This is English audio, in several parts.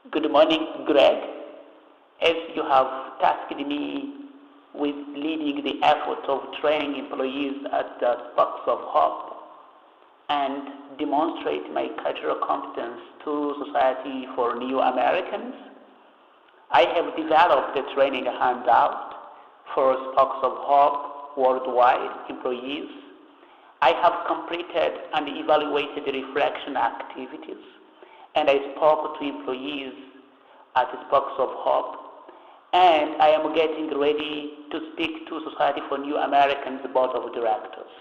Good morning, Greg. As you have tasked me with leading the effort of training employees at the Sparks of Hope and demonstrate my cultural competence to Society for New Americans, I have developed a training handout for Sparks of Hope worldwide employees. I have completed and evaluated the reflection activities, and I spoke to employees at Sparks of Hope, and I am getting ready to speak to Society for New Americans Board of Directors.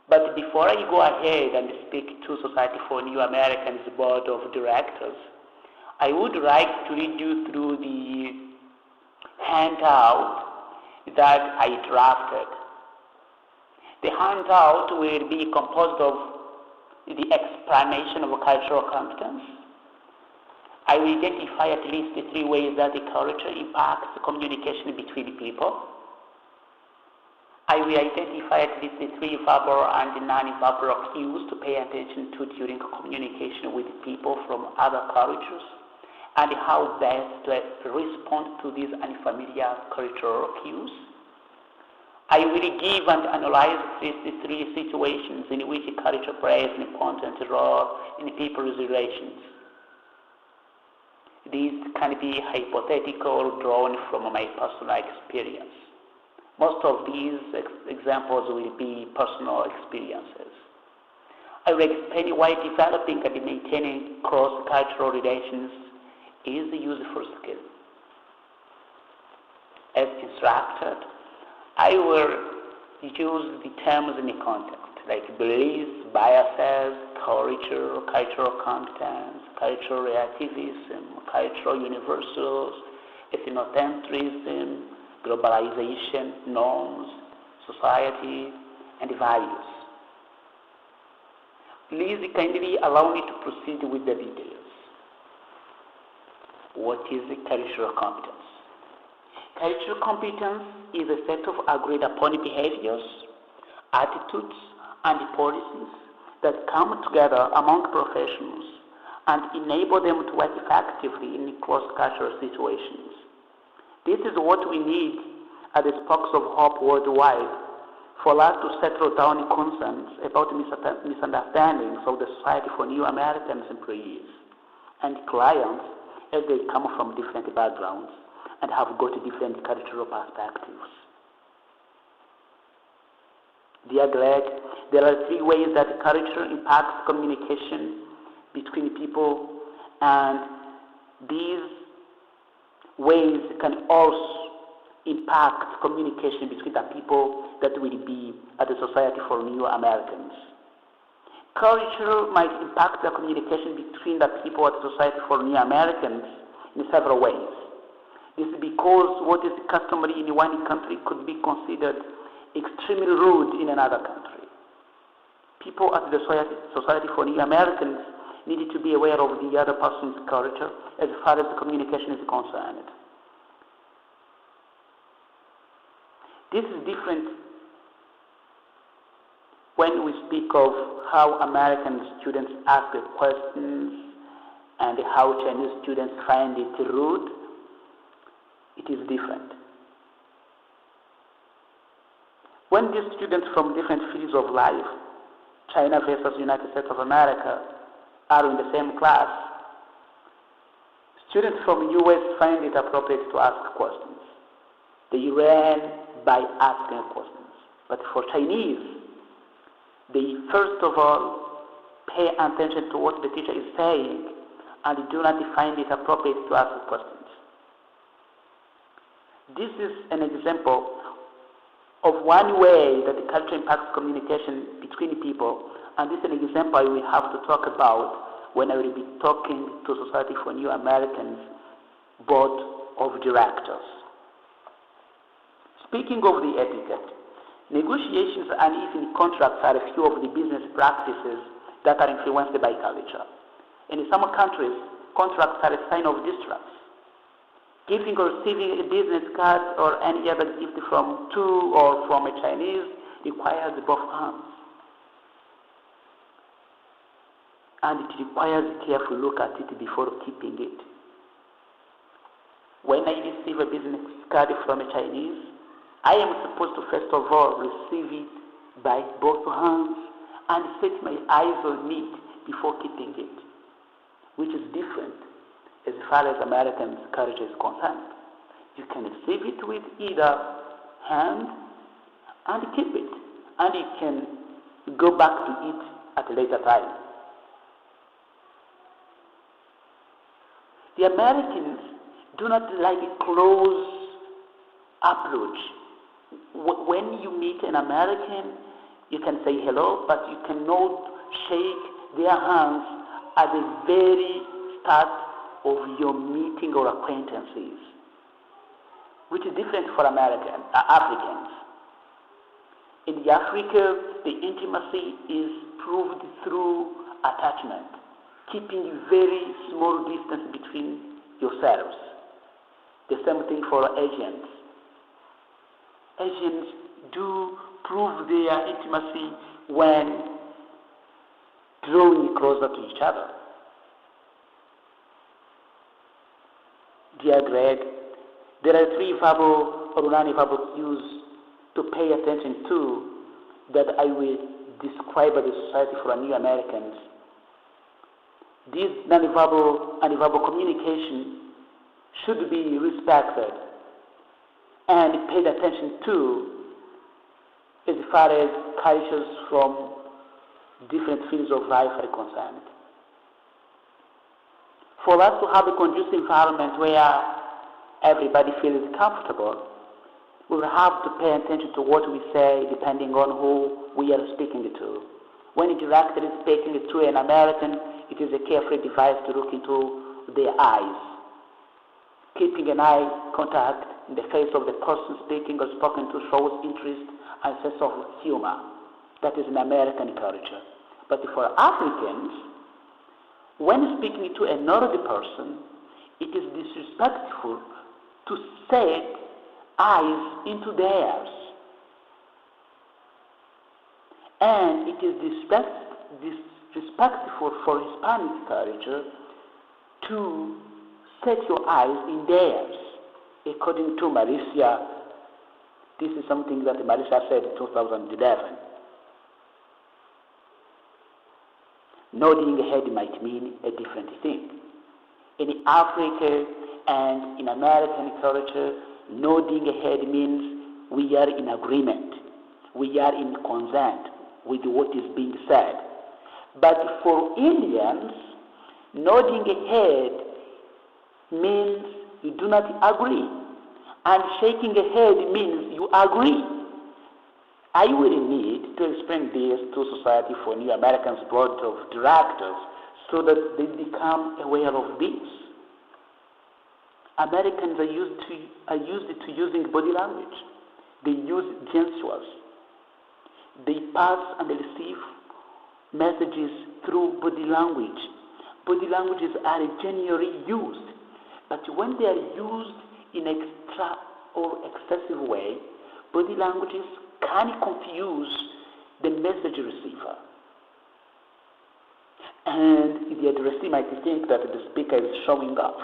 But before I go ahead and speak to Society for New Americans Board of Directors, I would like to lead you through the handout that I drafted. The handout will be composed of the explanation of cultural competence. I will identify at least 3 ways that the culture impacts communication between people. I will identify at least 3 verbal and non-verbal cues to pay attention to during communication with people from other cultures, and how best to respond to these unfamiliar cultural cues. I will give and analyze these 3 situations in which culture plays an important role in people's relations. These can be hypothetical, drawn from my personal experience. Most of these examples will be personal experiences. I will explain why developing and maintaining cross-cultural relations is a useful skill. As instructed, I will use the terms in the context, like beliefs, biases, culture, cultural competence, cultural relativism, cultural universals, ethnocentrism, globalization, norms, society, and values. Please kindly allow me to proceed with the details. What is cultural competence? Cultural competence is a set of agreed upon behaviors, attitudes, and policies that come together among professionals and enable them to work effectively in cross-cultural situations. This is what we need at the Sparks of Hope worldwide for us to settle down concerns about misunderstandings of the Society for New Americans employees and clients as they come from different backgrounds and have got different cultural perspectives. Dear Greg, there are 3 ways that culture impacts communication between people, and these ways can also impact communication between the people that will be at the Society for New Americans. Culture might impact the communication between the people at the Society for New Americans in several ways. This is because what is customary in one country could be considered extremely rude in another country. People at the Society for New Americans need to be aware of the other person's culture as far as the communication is concerned. This is different when we speak of how American students ask questions and how Chinese students find it rude. It is different. When these students from different fields of life, China versus United States of America, are in the same class, students from US find it appropriate to ask questions. They learn by asking questions. But for Chinese, they first of all pay attention to what the teacher is saying and do not find it appropriate to ask questions. This is an example of one way that the culture impacts communication between people, and this is an example I will have to talk about when I will be talking to Society for New Americans Board of Directors. Speaking of the etiquette, negotiations and even contracts are a few of the business practices that are influenced by culture. In some countries, contracts are a sign of distrust. Giving or receiving a business card or any other gift from or from a Chinese requires both hands. and it requires a careful look at it before keeping it. When I receive a business card from a Chinese, I am supposed to first of all receive it by both hands and set my eyes on it before keeping it, which is different as far as American culture is concerned. You can receive it with either hand and keep it, and you can go back to it at a later time. The Americans do not like a close approach. When you meet an American, you can say hello, but you cannot shake their hands at the very start of your meeting or acquaintances, which is different for Africans. In the Africa, the intimacy is proved through attachment, keeping a very small distance between yourselves. The same thing for Asians. Asians do prove their intimacy when drawing closer to each other. Dear Greg, there are three verbal or non-verbal cues to pay attention to that I will describe as a society for new Americans. This non-verbal and verbal communication should be respected and paid attention to as far as cultures from different fields of life are concerned. For us to have a conducive environment where everybody feels comfortable, we will have to pay attention to what we say depending on who we are speaking to. When a director is speaking to an American, it is a carefree device to look into their eyes. Keeping an eye contact in the face of the person speaking or spoken to shows interest and sense of humor. That is an American culture. But for Africans, when speaking to another person, it is disrespectful to set eyes into theirs. And it is disrespectful for Hispanic culture to set your eyes in theirs. According to Malaysia, this is something that Malaysia said in 2011. Nodding head might mean a different thing. In Africa and in American culture, nodding head means we are in agreement. We are in consent with what is being said. But for Indians, nodding head means you do not agree. And shaking a head means you agree. I will need to explain this to Society for New Americans Board of Directors so that they become aware of this. Americans are used to using body language. They use gestures. They pass and receive messages through body language. Body languages are generally used, but when they are used in extra or excessive way, body languages can confuse the message receiver. And the addressee might think that the speaker is showing off.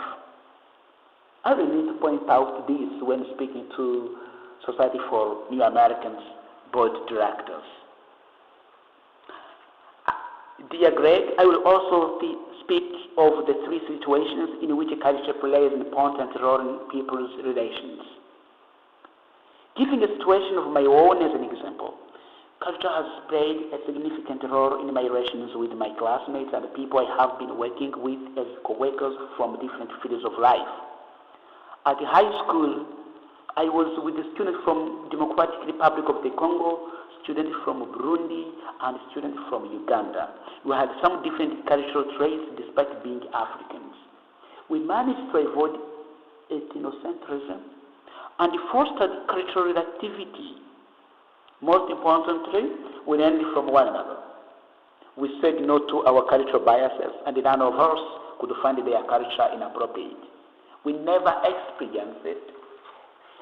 I will need to point out this when speaking to Society for New Americans Board Directors. Dear Greg, I will also speak of the three situations in which culture plays an important role in people's relations. Giving a situation of my own as an example, culture has played a significant role in my relations with my classmates and the people I have been working with as co-workers from different fields of life. At high school, I was with a student from Democratic Republic of the Congo, student from Burundi, and student from Uganda. We had some different cultural traits despite being Africans. We managed to avoid ethnocentrism and fostered cultural activity. Most importantly, we learned from one another. We said no to our cultural biases, and none of us could find their culture inappropriate. We never experienced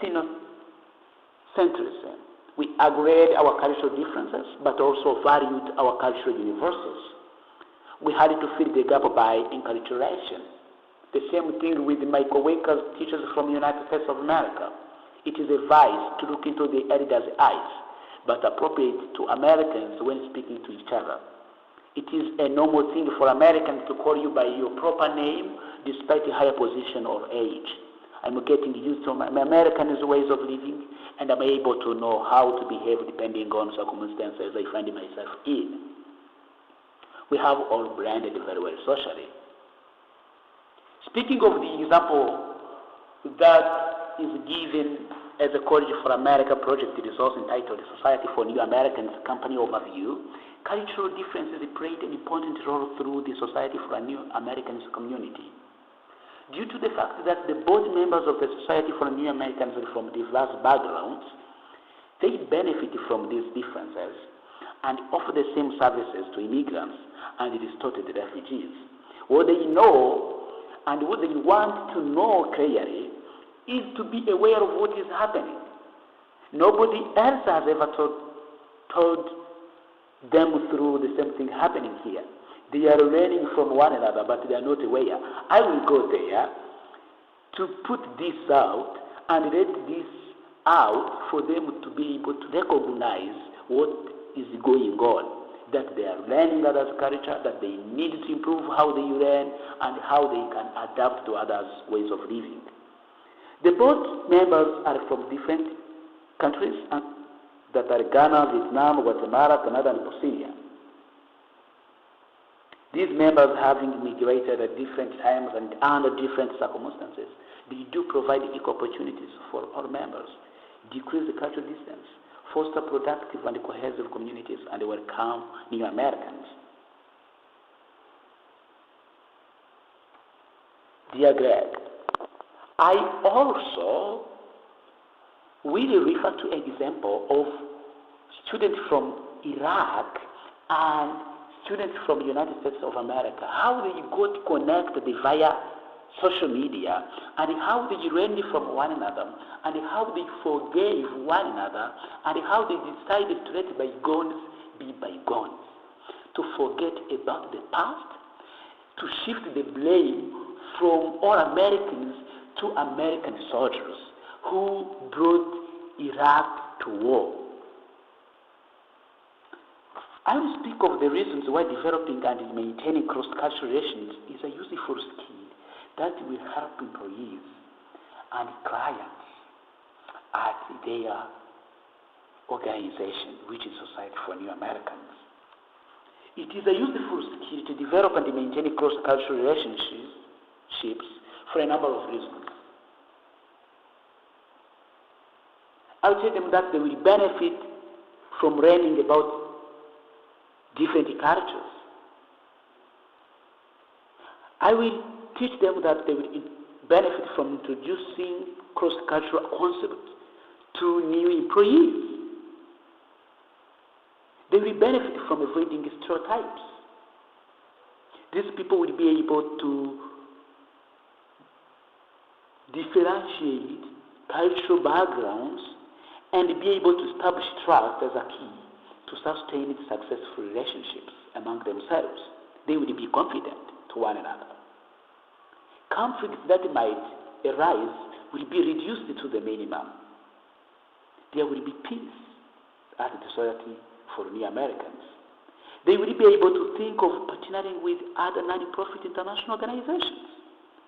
ethnocentrism. We agreed our cultural differences, but also valued our cultural universals. We had to fill the gap by enculturation. The same thing with my co-workers, teachers from the United States of America. It is a vice to look into the elders' eyes, but appropriate to Americans when speaking to each other. It is a normal thing for Americans to call you by your proper name despite a higher position or age. I'm getting used to my Americans' ways of living, and I'm able to know how to behave depending on circumstances I find myself in. We have all blended very well socially. Speaking of the example that is given as a College for America project resource entitled Society for New Americans Company Overview, cultural differences played an important role through the Society for a New Americans community. Due to the fact that the board members of the Society for New Americans are from diverse backgrounds, they benefit from these differences and offer the same services to immigrants and distorted refugees. What they know and what they want to know clearly is to be aware of what is happening. Nobody else has ever told them through the same thing happening here. They are learning from one another, but they are not aware. I will go there to put this out and let this out for them to be able to recognize what is going on, that they are learning others' culture, that they need to improve how they learn and how they can adapt to others' ways of living. The board members are from different countries that are Ghana, Vietnam, Guatemala, Canada, and Bosnia. These members, having migrated at different times and under different circumstances, they do provide equal opportunities for all members, decrease the cultural distance, foster productive and cohesive communities, and welcome new Americans. Dear Greg, I also will refer to an example of students from Iraq and students from the United States of America, how they got connected via social media, and how they learned from one another, and how they forgave one another, and how they decided to let bygones be bygones, to forget about the past, to shift the blame from all Americans to American soldiers who brought Iraq to war. I will speak of the reasons why developing and maintaining cross-cultural relations is a useful skill that will help employees and clients at their organization, which is Society for New Americans. It is a useful skill to develop and maintain cross-cultural relationships for a number of reasons. I'll tell them that they will benefit from learning about different cultures. I will teach them that they will benefit from introducing cross-cultural concepts to new employees. They will benefit from avoiding stereotypes. These people will be able to differentiate cultural backgrounds and be able to establish trust as a key to sustain successful relationships among themselves. They will be confident to one another. Conflicts that might arise will be reduced to the minimum. There will be peace at the Society for New Americans. They will be able to think of partnering with other non-profit international organizations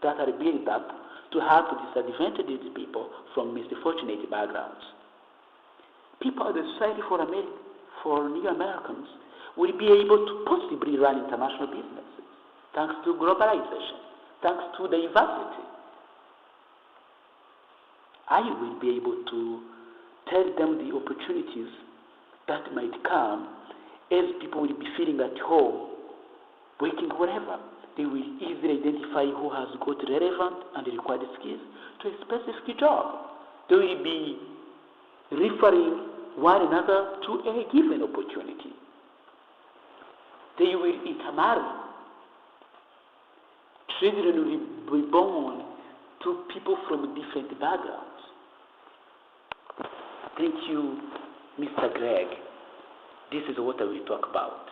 that are built up to help disadvantaged people from misfortunate backgrounds. People at the Society for New Americans will be able to possibly run international businesses thanks to globalization, thanks to diversity. I will be able to tell them the opportunities that might come as people will be feeling at home, working wherever. They will easily identify who has got relevant and required skills to a specific job. They will be referring one another to a given opportunity. They will intermarry. Children will be born to people from different backgrounds. Thank you, Mr. Greg. This is what I will talk about.